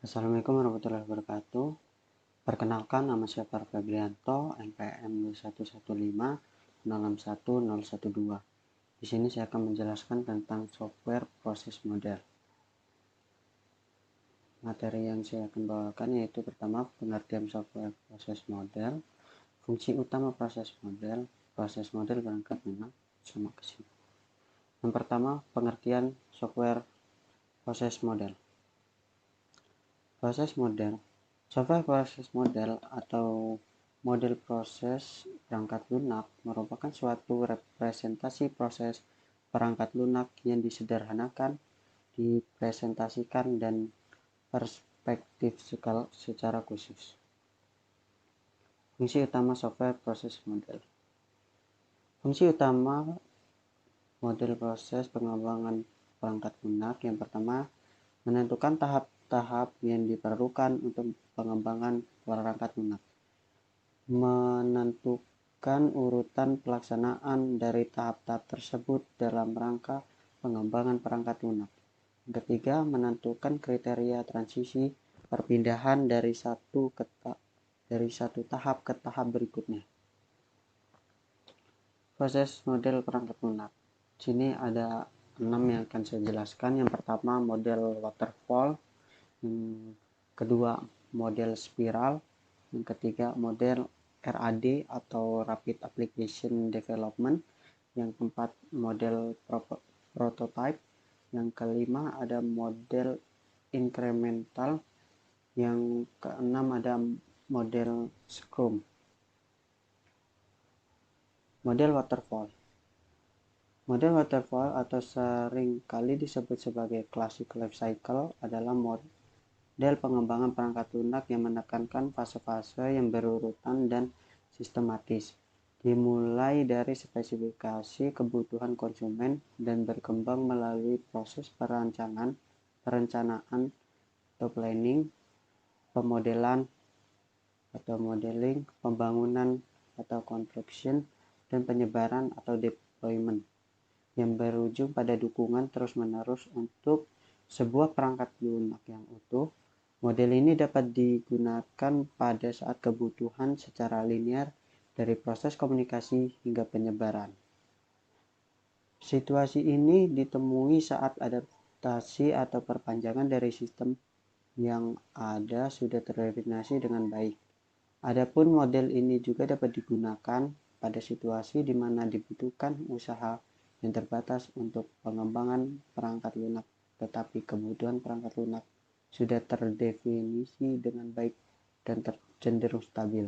Assalamualaikum warahmatullahi wabarakatuh. Perkenalkan, nama saya Par Febrianto, NPM 21150611012. Di sini saya akan menjelaskan tentang software proses model. Materi yang saya akan bawakan yaitu pertama, pengertian software proses model, fungsi utama proses model berangkat lunak, sama ke sini. Yang pertama, pengertian software proses model. Software proses model atau model proses perangkat lunak merupakan suatu representasi proses perangkat lunak yang disederhanakan, dipresentasikan, dan perspektif secara khusus. Fungsi utama software proses model. Fungsi utama model proses pengembangan perangkat lunak yang pertama, menentukan tahap-tahap yang diperlukan untuk pengembangan perangkat lunak. Menentukan urutan pelaksanaan dari tahap-tahap tersebut dalam rangka pengembangan perangkat lunak. Ketiga, menentukan kriteria transisi perpindahan dari satu tahap ke tahap berikutnya. Proses model perangkat lunak. Sini ada 6 yang akan saya jelaskan. Yang pertama, model waterfall. Yang kedua, model spiral. Yang ketiga, model RAD atau Rapid Application Development. Yang keempat, model prototype. Yang kelima, ada model incremental. Yang keenam, ada model Scrum. Model waterfall. Model waterfall atau sering kali disebut sebagai classic life cycle adalah model pengembangan perangkat lunak yang menekankan fase-fase yang berurutan dan sistematis, dimulai dari spesifikasi kebutuhan konsumen dan berkembang melalui proses perencanaan atau planning, pemodelan atau modeling, pembangunan atau construction, dan penyebaran atau deployment yang berujung pada dukungan terus-menerus untuk sebuah perangkat lunak yang utuh. Model ini dapat digunakan pada saat kebutuhan secara linear dari proses komunikasi hingga penyebaran. Situasi ini ditemui saat adaptasi atau perpanjangan dari sistem yang ada sudah terdefinisi dengan baik. Adapun model ini juga dapat digunakan pada situasi di mana dibutuhkan usaha yang terbatas untuk pengembangan perangkat lunak, tetapi kebutuhan perangkat lunak sudah terdefinisi dengan baik dan cenderung stabil.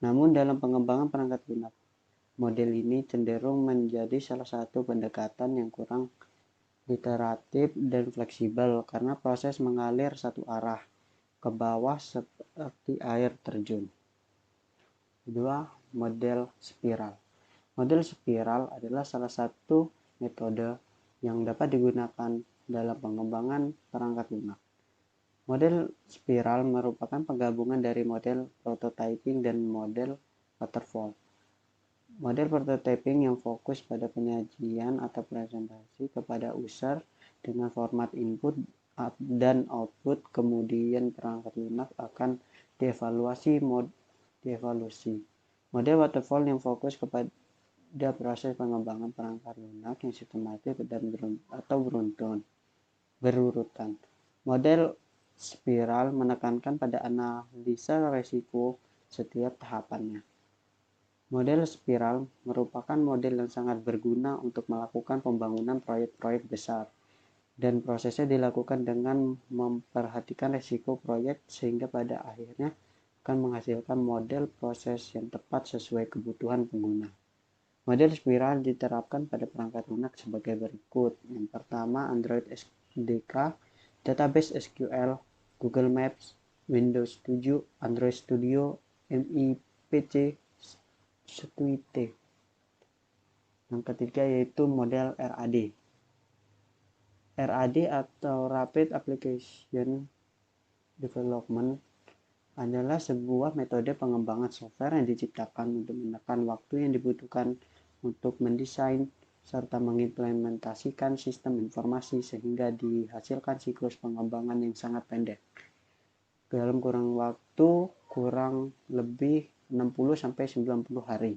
Namun dalam pengembangan perangkat lunak, model ini cenderung menjadi salah satu pendekatan yang kurang iteratif dan fleksibel karena proses mengalir satu arah ke bawah seperti air terjun. Kedua, model spiral. Model spiral adalah salah satu metode yang dapat digunakan dalam pengembangan perangkat lunak. Model spiral merupakan penggabungan dari model prototyping dan model waterfall. Model prototyping yang fokus pada penyajian atau presentasi kepada user dengan format input dan output, kemudian perangkat lunak akan dievaluasi. Model waterfall yang fokus kepada proses pengembangan perangkat lunak yang sistematis dan berurutan. Model spiral menekankan pada analisa resiko setiap tahapannya. Model spiral merupakan model yang sangat berguna untuk melakukan pembangunan proyek-proyek besar, dan prosesnya dilakukan dengan memperhatikan resiko proyek sehingga pada akhirnya akan menghasilkan model proses yang tepat sesuai kebutuhan pengguna. Model spiral diterapkan pada perangkat lunak sebagai berikut. Yang pertama, Android SDK, Database SQL, Google Maps, Windows 7, Android Studio, MIPC Suite. Yang ketiga yaitu model RAD. RAD atau Rapid Application Development adalah sebuah metode pengembangan software yang diciptakan untuk menekan waktu yang dibutuhkan untuk mendesain serta mengimplementasikan sistem informasi sehingga dihasilkan siklus pengembangan yang sangat pendek. dalam kurang lebih 60-90 hari.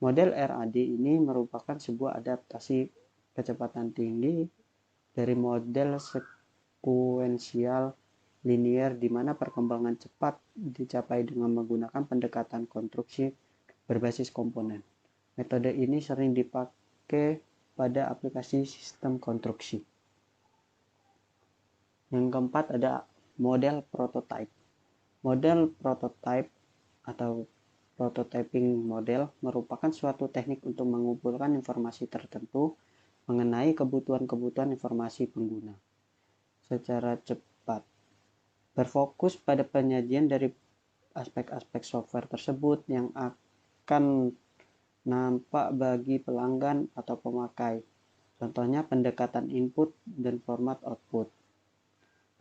Model RAD ini merupakan sebuah adaptasi kecepatan tinggi dari model sekuensial linear di mana perkembangan cepat dicapai dengan menggunakan pendekatan konstruksi berbasis komponen. Metode ini sering dipakai pada aplikasi sistem konstruksi. Yang keempat ada model prototype. Model prototype atau prototyping model merupakan suatu teknik untuk mengumpulkan informasi tertentu mengenai kebutuhan informasi pengguna secara cepat. Berfokus pada penyajian dari aspek-aspek software tersebut yang akan nampak bagi pelanggan atau pemakai. Contohnya pendekatan input dan format output.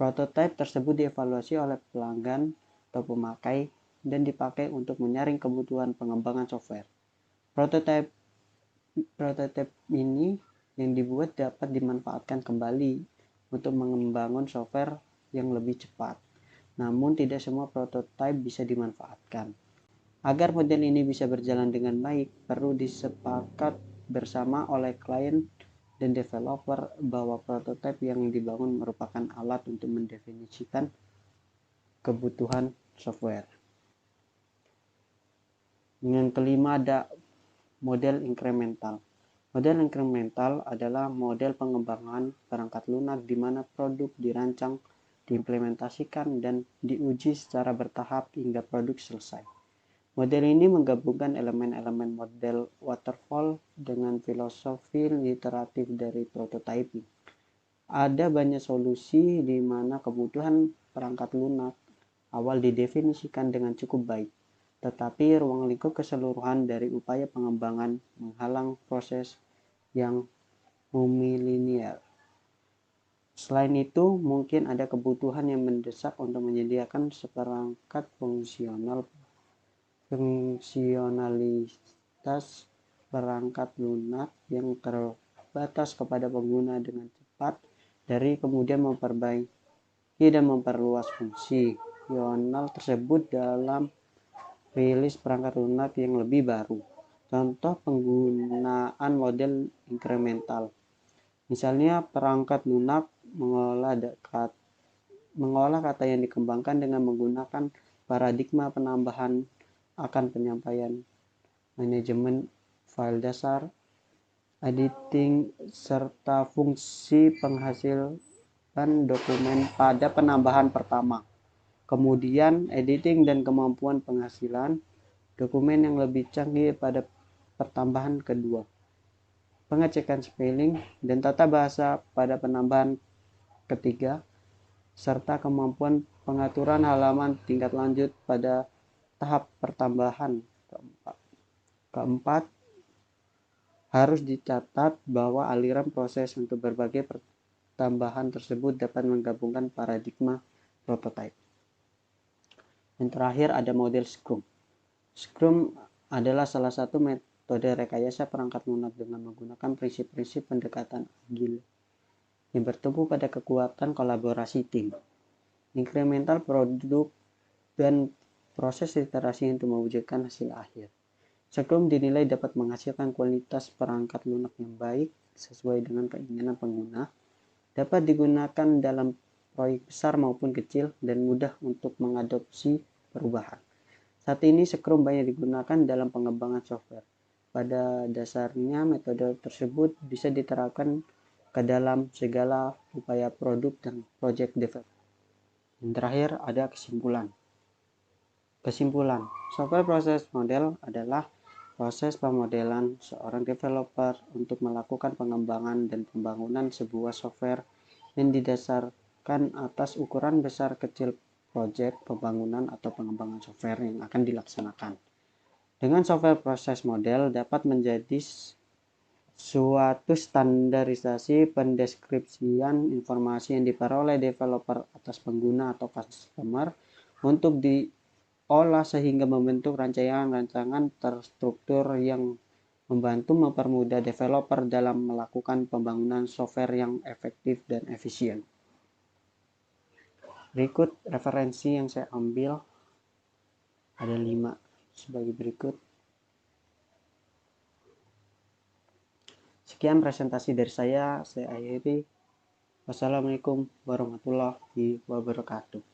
Prototipe tersebut dievaluasi oleh pelanggan atau pemakai dan dipakai untuk menyaring kebutuhan pengembangan software. Prototipe ini yang dibuat dapat dimanfaatkan kembali untuk mengembangkan software yang lebih cepat. Namun tidak semua prototipe bisa dimanfaatkan. Agar model ini bisa berjalan dengan baik, perlu disepakat bersama oleh klien dan developer bahwa prototipe yang dibangun merupakan alat untuk mendefinisikan kebutuhan software. Yang kelima ada model incremental. Model incremental adalah model pengembangan perangkat lunak di mana produk dirancang, diimplementasikan, dan diuji secara bertahap hingga produk selesai. Model ini menggabungkan elemen-elemen model waterfall dengan filosofi iteratif dari prototyping. Ada banyak solusi di mana kebutuhan perangkat lunak awal didefinisikan dengan cukup baik, tetapi ruang lingkup keseluruhan dari upaya pengembangan menghalang proses yang unilinear. Selain itu, mungkin ada kebutuhan yang mendesak untuk menyediakan seperangkat fungsionalitas perangkat lunak yang terbatas kepada pengguna dengan cepat dari kemudian memperbaiki dan memperluas fungsional tersebut dalam rilis perangkat lunak yang lebih baru. Contoh penggunaan model incremental. Misalnya perangkat lunak mengolah kata yang dikembangkan dengan menggunakan paradigma penambahan akan penyampaian, manajemen file dasar, editing, serta fungsi penghasilan dokumen pada penambahan pertama. Kemudian editing dan kemampuan penghasilan dokumen yang lebih canggih pada pertambahan kedua. Pengecekan spelling dan tata bahasa pada penambahan ketiga, serta kemampuan pengaturan halaman tingkat lanjut pada tahap pertambahan keempat. Harus dicatat bahwa aliran proses untuk berbagai pertambahan tersebut dapat menggabungkan paradigma prototype. Yang terakhir ada model Scrum. Scrum adalah salah satu metode rekayasa perangkat lunak dengan menggunakan prinsip-prinsip pendekatan agile yang bertumpu pada kekuatan kolaborasi tim, incremental produk, dan proses iterasi untuk mewujudkan hasil akhir. Scrum dinilai dapat menghasilkan kualitas perangkat lunak yang baik sesuai dengan keinginan pengguna, dapat digunakan dalam proyek besar maupun kecil, dan mudah untuk mengadopsi perubahan. Saat ini Scrum banyak digunakan dalam pengembangan software. Pada dasarnya metode tersebut bisa diterapkan ke dalam segala upaya produk dan project development. Yang terakhir ada kesimpulan. Software process model adalah proses pemodelan seorang developer untuk melakukan pengembangan dan pembangunan sebuah software yang didasarkan atas ukuran besar kecil proyek pembangunan atau pengembangan software yang akan dilaksanakan. Dengan software process model dapat menjadi suatu standarisasi pendeskripsian informasi yang diperoleh developer atas pengguna atau customer untuk diolah sehingga membentuk rancangan terstruktur yang membantu mempermudah developer dalam melakukan pembangunan software yang efektif dan efisien. Berikut referensi yang saya ambil, ada 5 sebagai berikut. Sekian presentasi dari saya akhiri. Wassalamualaikum warahmatullahi wabarakatuh.